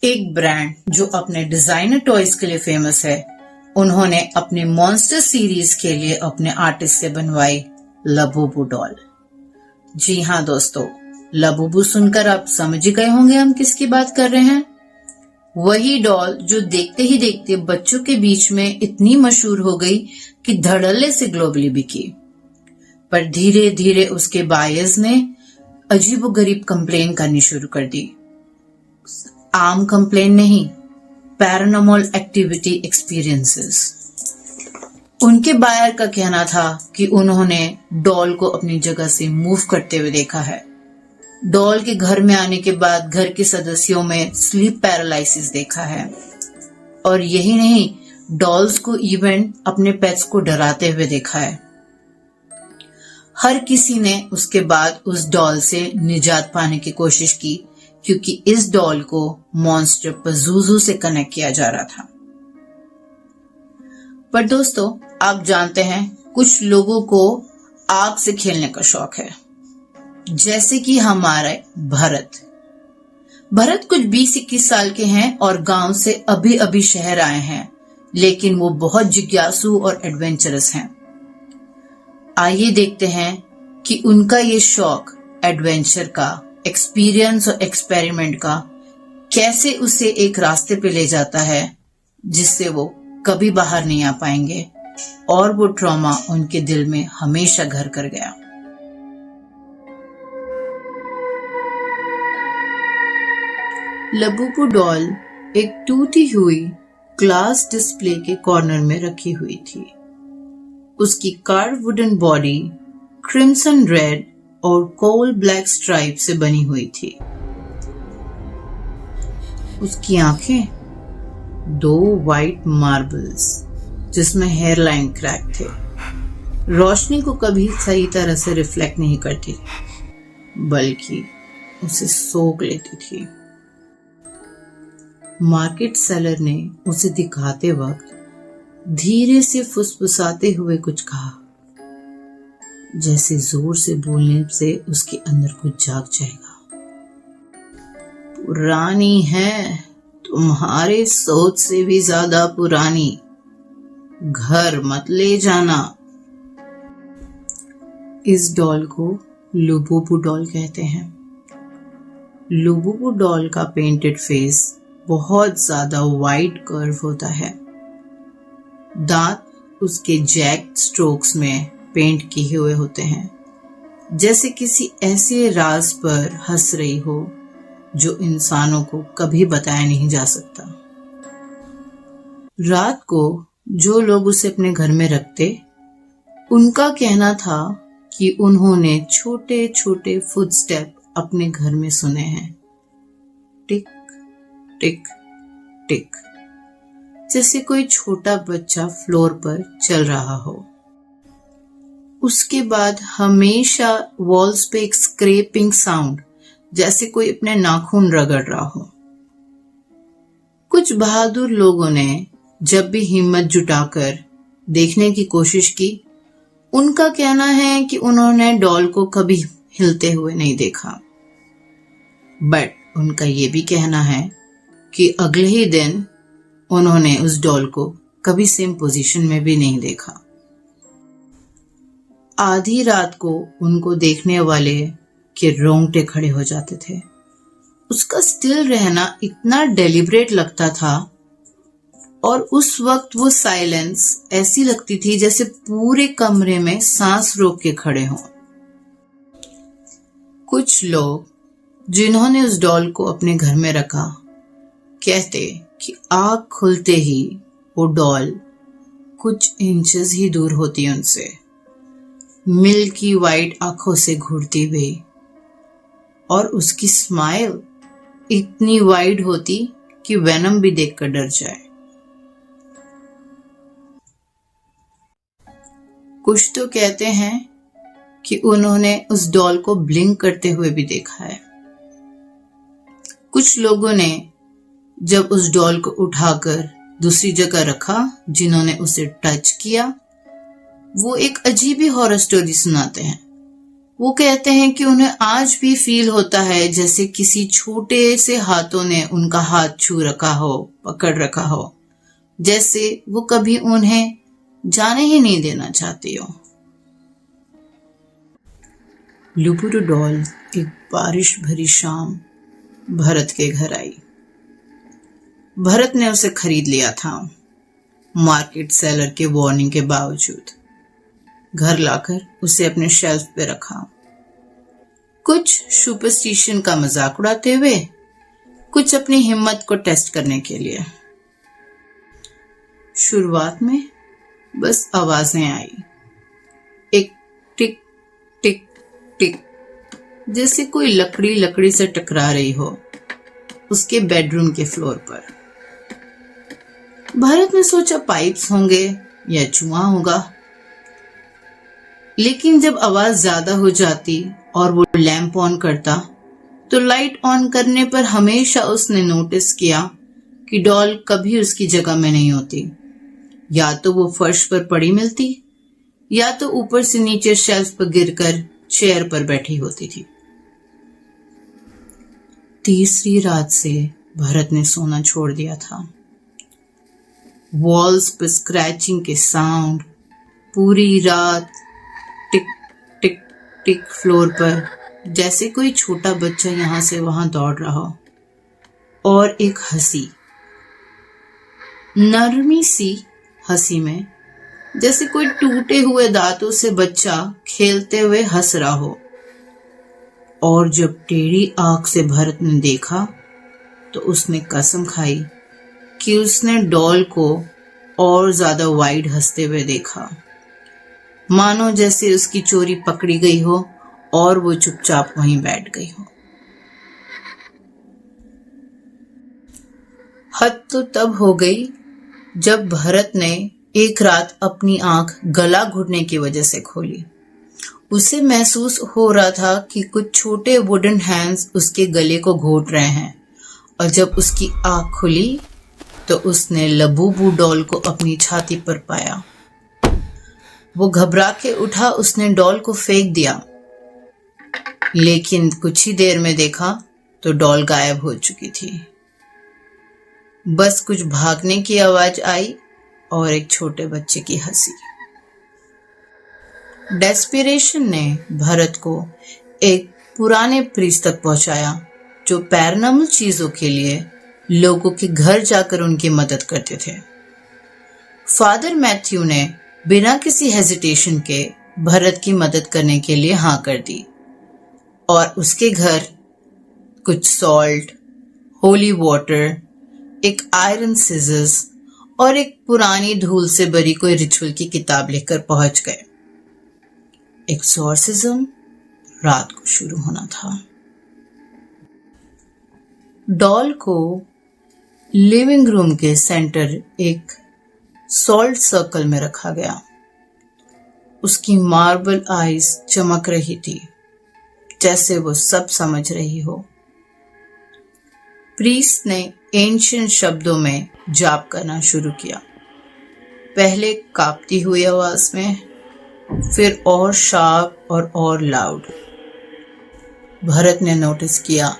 एक ब्रांड जो अपने डिजाइनर टॉयज के लिए फेमस है, उन्होंने अपने मॉन्स्टर सीरीज के लिए अपने आर्टिस्ट से बनवाई लाबुबू डॉल। जी हाँ दोस्तों, लाबुबू सुनकर आप समझ ही गए होंगे हम किसकी बात कर रहे हैं। वही डॉल जो देखते ही देखते बच्चों के बीच में इतनी मशहूर हो गई कि धड़ल्ले से ग्लोबली बिकी। पर धीरे धीरे उसके बायर्स ने अजीबोगरीब कंप्लेन करनी शुरू कर दी। आम कंप्लेन नहीं, पैरानॉर्मल एक्टिविटी एक्सपीरियंसेस। उनके बायर का कहना था कि उन्होंने डॉल को अपनी जगह से मूव करते हुए देखा है। डॉल के घर में आने के बाद घर के सदस्यों में स्लीप पैरालिसिस देखा है। और यही नहीं, डॉल्स को इवन अपने पेट्स को डराते हुए देखा है। हर किसी ने उसके बाद उस डॉल से निजात पाने की कोशिश की, क्योंकि इस डॉल को मॉन्स्टर पज़ुज़ू से कनेक्ट किया जा रहा था। पर दोस्तों, आप जानते हैं कुछ लोगों को आग से खेलने का शौक है, जैसे कि हमारे भरत कुछ 20-21 साल के हैं और गांव से अभी अभी शहर आए हैं, लेकिन वो बहुत जिज्ञासु और एडवेंचरस हैं। आइए देखते हैं कि उनका ये शौक एडवेंचर का, एक्सपीरियंस और एक्सपेरिमेंट का कैसे उसे एक रास्ते पे ले जाता है जिससे वो कभी बाहर नहीं आ पाएंगे और वो ट्रॉमा उनके दिल में हमेशा घर कर गया। लाबुबू डॉल एक टूटी हुई ग्लास डिस्प्ले के कॉर्नर में रखी हुई थी। उसकी curve wooden body crimson red और कोल ब्लैक स्ट्राइप से बनी हुई थी। उसकी आंखें 2 वाइट मार्बल्स जिसमें हेयरलाइन क्रैक थे, रोशनी को कभी सही तरह से रिफ्लेक्ट नहीं करती थी, बल्कि उसे सोख लेती थी। मार्केट सेलर ने उसे दिखाते वक्त धीरे से फुसफुसाते हुए कुछ कहा, जैसे जोर से बोलने से उसके अंदर कुछ जाग जाएगा। पुरानी है, तुम्हारे सोच से भी ज्यादा पुरानी, घर मत ले जाना। इस डॉल को लाबुबू डॉल कहते हैं। लाबुबू डॉल का पेंटेड फेस बहुत ज्यादा वाइड कर्व होता है। दांत उसके जैक स्ट्रोक्स में पेंट किए हुए होते हैं, जैसे किसी ऐसे राज पर हंस रही हो जो इंसानों को कभी बताया नहीं जा सकता। रात को जो लोग उसे अपने घर में रखते, उनका कहना था कि उन्होंने छोटे छोटे फुटस्टेप अपने घर में सुने हैं, टिक टिक टिक, जैसे कोई छोटा बच्चा फ्लोर पर चल रहा हो। उसके बाद हमेशा वॉल्स पे एक स्क्रैपिंग साउंड, जैसे कोई अपने नाखून रगड़ रहा हो। कुछ बहादुर लोगों ने जब भी हिम्मत जुटाकर देखने की कोशिश की, उनका कहना है कि उन्होंने डॉल को कभी हिलते हुए नहीं देखा। बट उनका ये भी कहना है कि अगले ही दिन उन्होंने उस डॉल को कभी सेम पोजीशन में भी नहीं देखा। आधी रात को उनको देखने वाले के रोंगटे खड़े हो जाते थे। उसका स्टिल रहना इतना डेलिब्रेट लगता था, और उस वक्त वो साइलेंस ऐसी लगती थी जैसे पूरे कमरे में सांस रोक के खड़े हों। कुछ लोग जिन्होंने उस डॉल को अपने घर में रखा कहते कि आँख खुलते ही वो डॉल कुछ इंचेस ही दूर होती उनसे, मिल्की वाइट आंखों से घूरती हुई, और उसकी स्माइल इतनी वाइड होती कि वेनम भी देखकर डर जाए। कुछ तो कहते हैं कि उन्होंने उस डॉल को ब्लिंक करते हुए भी देखा है। कुछ लोगों ने जब उस डॉल को उठाकर दूसरी जगह रखा, जिन्होंने उसे टच किया, वो एक अजीब ही हॉरर स्टोरी सुनाते हैं। वो कहते हैं कि उन्हें आज भी फील होता है जैसे किसी छोटे से हाथों ने उनका हाथ छू रखा हो, पकड़ रखा हो, जैसे वो कभी उन्हें जाने ही नहीं देना चाहती हो। लुबुबु डॉल एक बारिश भरी शाम भरत के घर आई। भरत ने उसे खरीद लिया था, मार्केट सेलर के वार्निंग के बावजूद। घर लाकर उसे अपने शेल्फ पे रखा, कुछ सुपरस्टिशन का मजाक उड़ाते हुए, कुछ अपनी हिम्मत को टेस्ट करने के लिए। शुरुआत में बस आवाजें आई, एक टिक टिक टिक, जैसे कोई लकड़ी से टकरा रही हो उसके बेडरूम के फ्लोर पर। भारत ने सोचा पाइप्स होंगे या चूहा होगा, लेकिन जब आवाज ज्यादा हो जाती और वो लैंप ऑन करता तो लाइट ऑन करने पर हमेशा उसने नोटिस किया कि डॉल कभी उसकी जगह में नहीं होती। या तो वो फर्श पर पड़ी मिलती या तो ऊपर से नीचे शेल्फ पर गिरकर चेयर पर बैठी होती थी। तीसरी रात से भरत ने सोना छोड़ दिया था। वॉल्स पर स्क्रैचिंग के साउंड पूरी रात, टिक टिक टिक फ्लोर पर, जैसे कोई छोटा बच्चा यहां से वहां दौड़ रहा हो। और एक हंसी, नरमी सी हंसी में, जैसे कोई टूटे हुए दांतों से बच्चा खेलते हुए हंस रहा हो। और जब टेढ़ी आंख से भरत ने देखा तो उसने कसम खाई कि उसने डॉल को और ज्यादा वाइड हंसते हुए देखा, मानो जैसे उसकी चोरी पकड़ी गई हो और वो चुपचाप वहीं बैठ गई हो। हद तो तब हो गई जब भरत ने एक रात अपनी आंख गला घुटने की वजह से खोली। उसे महसूस हो रहा था कि कुछ छोटे वुडन हैंड्स उसके गले को घोट रहे हैं, और जब उसकी आंख खुली तो उसने लबूबू डॉल को अपनी छाती पर पाया। वो घबरा के उठा, उसने डॉल को फेंक दिया, लेकिन कुछ ही देर में देखा तो डॉल गायब हो चुकी थी। बस कुछ भागने की आवाज आई और एक छोटे बच्चे की हंसी। डेस्पिरेशन ने भरत को एक पुराने प्रीस्ट तक पहुंचाया जो पैरानॉर्मल चीजों के लिए लोगों के घर जाकर उनकी मदद करते थे। फादर मैथ्यू ने बिना किसी हेजिटेशन के भरत की मदद करने के लिए हाँ कर दी, और उसके घर कुछ सॉल्ट, होली वाटर, एक आयरन सिजर्स और एक पुरानी धूल से भरी कोई रिचुअल की किताब लेकर पहुंच गए। एक्सॉर्सिज्म रात को शुरू होना था। डॉल को लिविंग रूम के सेंटर एक सॉल्ट सर्कल में रखा गया। उसकी मार्बल आईज चमक रही थी, जैसे वो सब समझ रही हो। प्रीस्ट ने एंशिएंट शब्दों में जाप करना शुरू किया, पहले कांपती हुई आवाज में, फिर और शार्प और लाउड। भरत ने नोटिस किया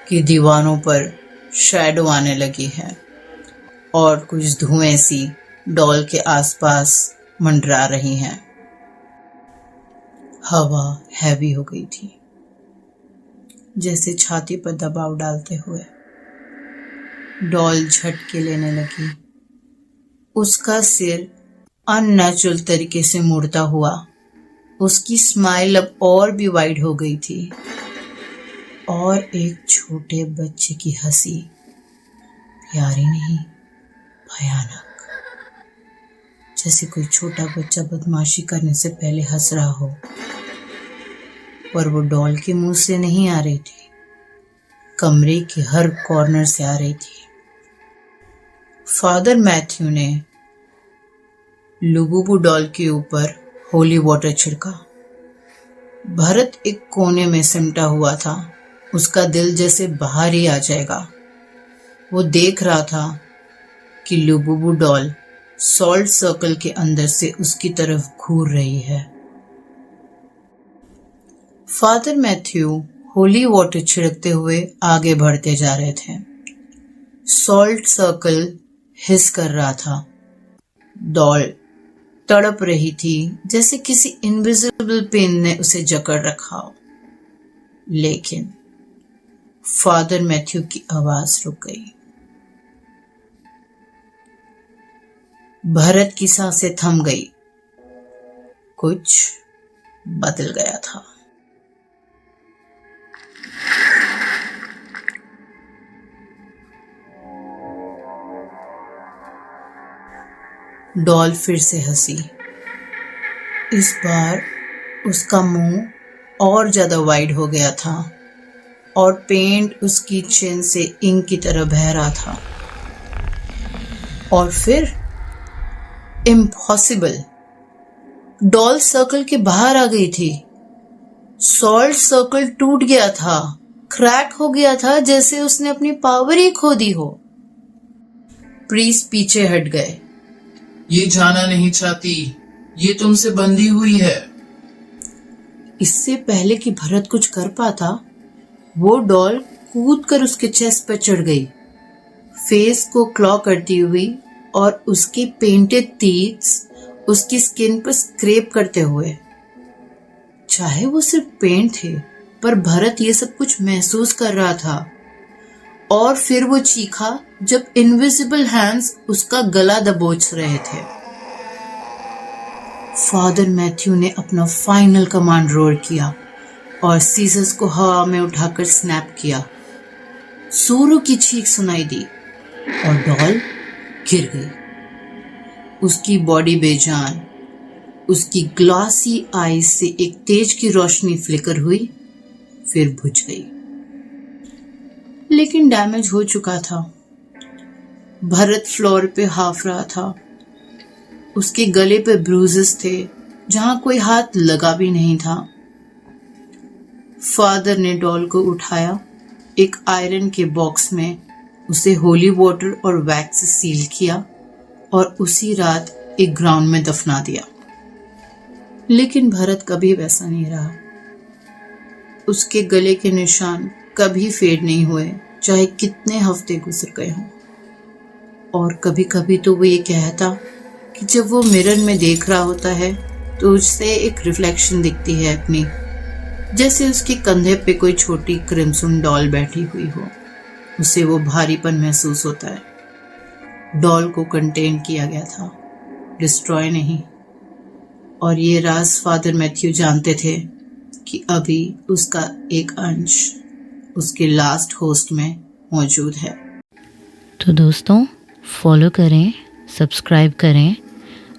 कि दीवारों पर शैडो आने लगी है और कुछ धुएं सी डॉल के आसपास मंडरा रही हैं। हवा हैवी हो गई थी, जैसे छाती पर दबाव डालते हुए। डॉल झटके लेने लगी, उसका सिर अननेचुरल तरीके से मुड़ता हुआ। उसकी स्माइल अब और भी वाइड हो गई थी, और एक छोटे बच्चे की हंसी, प्यारी नहीं, भयानक, जैसे कोई छोटा बच्चा बदमाशी करने से पहले हंस रहा हो। पर वो डॉल के मुंह से नहीं आ रही थी, कमरे के हर कॉर्नर से आ रही थी। फादर मैथ्यू ने लुबुबु डॉल के ऊपर होली वाटर छिड़का। भरत एक कोने में सिमटा हुआ था, उसका दिल जैसे बाहर ही आ जाएगा। वो देख रहा था कि लुबुबु डॉल सॉल्ट सर्कल के अंदर से उसकी तरफ घूर रही है। फादर मैथ्यू होली वाटर छिड़कते हुए आगे बढ़ते जा रहे थे। सॉल्ट सर्कल हिस कर रहा था। डॉल तड़प रही थी जैसे किसी इनविजिबल पेन ने उसे जकड़ रखा हो। लेकिन फादर मैथ्यू की आवाज रुक गई। भरत की सांसें थम गई। कुछ बदल गया था। डॉल फिर से हंसी। इस बार उसका मुंह और ज्यादा वाइड हो गया था और पेंट उसकी चिन से इंक की तरह बह रहा था। और फिर इम्पॉसिबल, डॉल सर्कल के बाहर आ गई थी। सॉल्ट सर्कल टूट गया था, क्रैक हो गया था, जैसे उसने अपनी पावर ही खो दी हो। प्रीस्ट पीछे हट गए। ये जाना नहीं चाहती, ये तुमसे बंधी हुई है। इससे पहले कि भरत कुछ कर पाता, वो डॉल कूद कर उसके चेस्ट पर चढ़ गई, फेस को क्लॉ करती हुई और उसके पेंटेड टीथ्स उसकी स्किन पर स्क्रैप करते हुए। चाहे वो सिर्फ पेंट थे, पर भरत ये सब कुछ महसूस कर रहा था। और फिर वो चीखा जब इनविजिबल हैंड्स उसका गला दबोच रहे थे। फादर मैथ्यू ने अपना फाइनल कमांड रोर किया और सीजर्स को हवा में उठाकर स्नैप किया। सूरू की चीख सुनाई दी और डॉल गिर गई। उसकी बॉडी बेजान, उसकी ग्लासी आईज से एक तेज की रोशनी फ्लिकर हुई, फिर बुझ गई। लेकिन डैमेज हो चुका था। भरत फ्लोर पे हाफ रहा था। उसके गले पे ब्रूजेस थे जहां कोई हाथ लगा भी नहीं था। फादर ने डॉल को उठाया, एक आयरन के बॉक्स में उसे होली वाटर और वैक्स से सील किया और उसी रात एक ग्राउंड में दफना दिया। लेकिन भरत कभी वैसा नहीं रहा। उसके गले के निशान कभी फेड नहीं हुए, चाहे कितने हफ्ते गुजर गए हों। और कभी कभी तो वो ये कहता कि जब वो मिरर में देख रहा होता है तो उससे एक रिफ्लेक्शन दिखती है अपनी, जैसे उसके कंधे पे कोई छोटी क्रिम्सन डॉल बैठी हुई हो। उसे वो भारीपन महसूस होता है। डॉल को कंटेन किया गया था, डिस्ट्रॉय नहीं। और ये राज फादर मैथ्यू जानते थे कि अभी उसका एक अंश उसके लास्ट होस्ट में मौजूद है। तो दोस्तों, फॉलो करें, सब्सक्राइब करें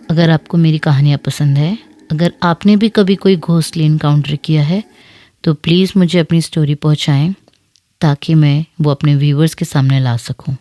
अगर आपको मेरी कहानियाँ पसंद है। अगर आपने भी कभी कोई घोस्टली इनकाउंटर किया है तो प्लीज़ मुझे अपनी स्टोरी पहुँचाएं ताकि मैं वो अपने व्यूवर्स के सामने ला सकूं।